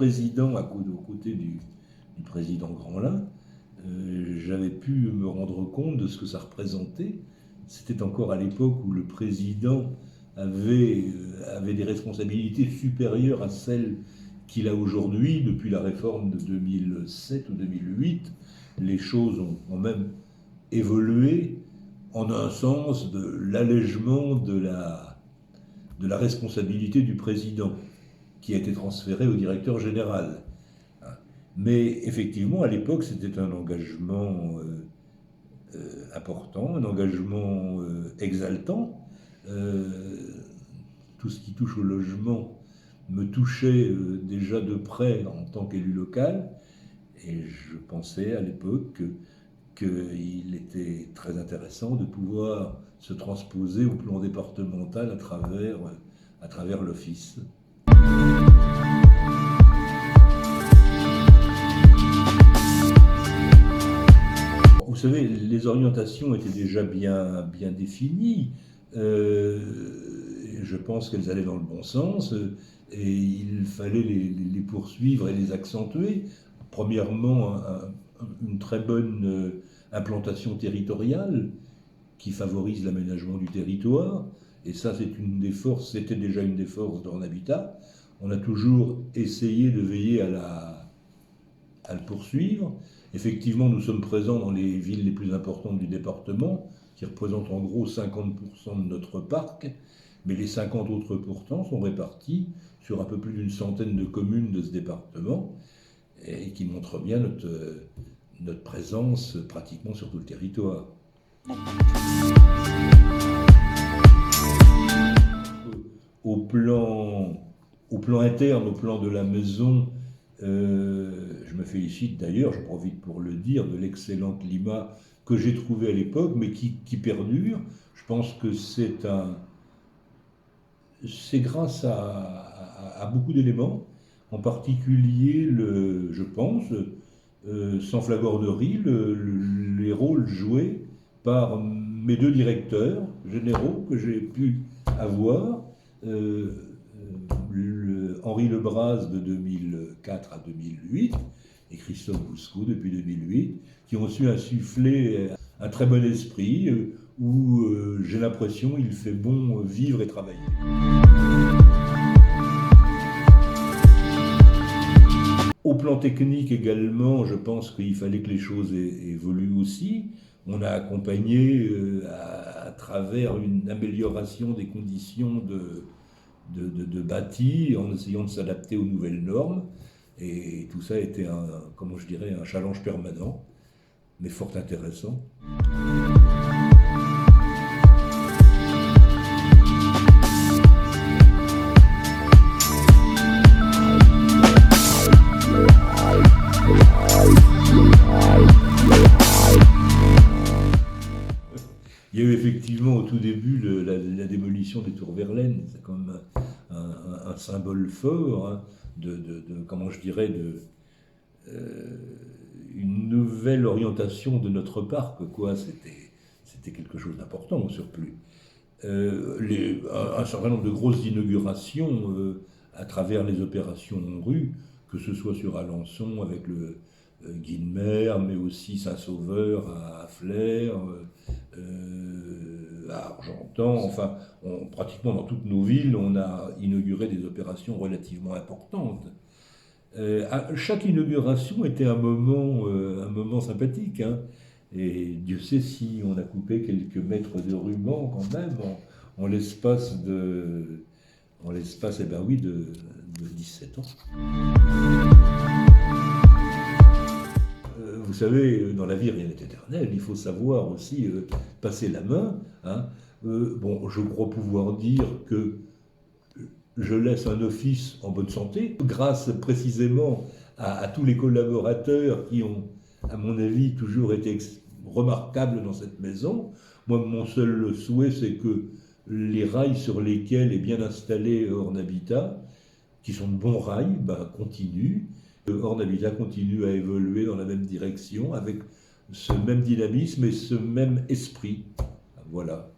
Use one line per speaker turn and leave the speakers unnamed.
vice-président aux côtés du président Grandlin, j'avais pu me rendre compte de ce que ça représentait. C'était encore à l'époque où le président avait des responsabilités supérieures à celles qu'il a aujourd'hui. Depuis la réforme de 2007 ou 2008, les choses ont même évolué en un sens de l'allègement de la responsabilité du président, qui a été transférée au directeur général. Mais effectivement, à l'époque, c'était un engagement important, un engagement exaltant. Tout ce qui touche au logement me touchait déjà de près en tant qu'élu local, et je pensais à l'époque qu'il était très intéressant de pouvoir se transposer au plan départemental à travers l'office. Vous savez, les orientations étaient déjà bien définies. Je pense qu'elles allaient dans le bon sens et il fallait les poursuivre et les accentuer. Premièrement, une très bonne implantation territoriale qui favorise l'aménagement du territoire. Et ça, c'était déjà une des forces d'Ornhabitat. On a toujours essayé de veiller à le poursuivre. Effectivement, nous sommes présents dans les villes les plus importantes du département, qui représentent en gros 50% de notre parc, mais les 50 autres pourcents sont répartis sur un peu plus d'une centaine de communes de ce département, et qui montrent bien notre présence pratiquement sur tout le territoire. Au plan interne, au plan de la maison, je me félicite d'ailleurs, je profite pour le dire, de l'excellent climat que j'ai trouvé à l'époque, mais qui perdure. Je pense que c'est grâce à beaucoup d'éléments, en particulier, je pense, sans flagornerie, les rôles joués par mes deux directeurs généraux que j'ai pu avoir, Henri Lebras de 2004 à 2008 et Christophe Bousquot depuis 2008, qui ont su insuffler un très bon esprit où j'ai l'impression il fait bon vivre et travailler. Au plan technique également, je pense qu'il fallait que les choses évoluent aussi. On a accompagné à travers une amélioration des conditions de bâti, en essayant de s'adapter aux nouvelles normes. Et tout ça a été un challenge permanent, mais fort intéressant. Il y a eu effectivement au tout début la démolition des tours Verlaine, c'est quand même un symbole fort hein, une nouvelle orientation de notre parc, quoi. C'était quelque chose d'important au surplus. Un certain nombre de grosses inaugurations à travers les opérations en rue, que ce soit sur Alençon avec le Guilmer, mais aussi Saint-Sauveur à Flers, à Argentan, enfin, pratiquement dans toutes nos villes, on a inauguré des opérations relativement importantes. Chaque inauguration était un moment sympathique, hein, et Dieu sait si on a coupé quelques mètres de ruban quand même en l'espace de 17 ans. Vous savez, dans la vie, rien n'est éternel. Il faut savoir aussi passer la main. Hein. Je crois pouvoir dire que je laisse un office en bonne santé, grâce précisément à tous les collaborateurs qui ont, à mon avis, toujours été remarquables dans cette maison. Moi, mon seul souhait, c'est que les rails sur lesquels est bien installé Ornhabitat, qui sont de bons rails, continuent. Ornhabitat continue à évoluer dans la même direction, avec ce même dynamisme et ce même esprit. Voilà.